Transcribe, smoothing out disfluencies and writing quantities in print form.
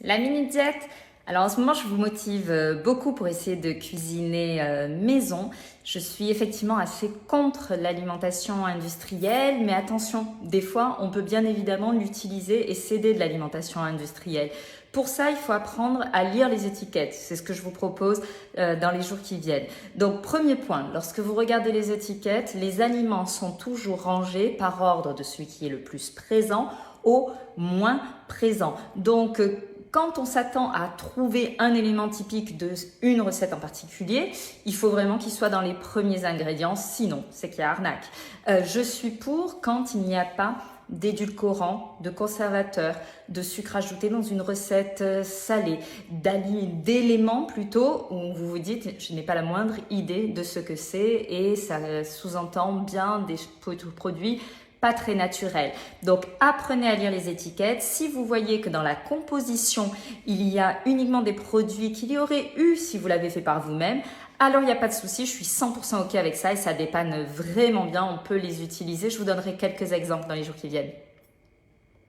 La mini diète. Alors en ce moment, je vous motive beaucoup pour essayer de cuisiner maison. Je suis effectivement assez contre l'alimentation industrielle, mais attention, des fois, on peut bien évidemment l'utiliser et s'aider de l'alimentation industrielle. Pour ça, il faut apprendre à lire les étiquettes. C'est ce que je vous propose dans les jours qui viennent. Donc, premier point, lorsque vous regardez les étiquettes, les aliments sont toujours rangés par ordre de celui qui est le plus présent au moins présent. Donc, quand on s'attend à trouver un élément typique d'une recette en particulier, il faut vraiment qu'il soit dans les premiers ingrédients, sinon c'est qu'il y a arnaque. Je suis pour quand il n'y a pas d'édulcorants, de conservateurs, de sucre ajouté dans une recette salée, d'éléments plutôt où vous vous dites je n'ai pas la moindre idée de ce que c'est et ça sous-entend bien des produits pas très naturel. Donc apprenez à lire les étiquettes. Si vous voyez que dans la composition, il y a uniquement des produits qu'il y aurait eu si vous l'avez fait par vous-même, alors il n'y a pas de souci, je suis 100% OK avec ça et ça dépanne vraiment bien, on peut les utiliser. Je vous donnerai quelques exemples dans les jours qui viennent.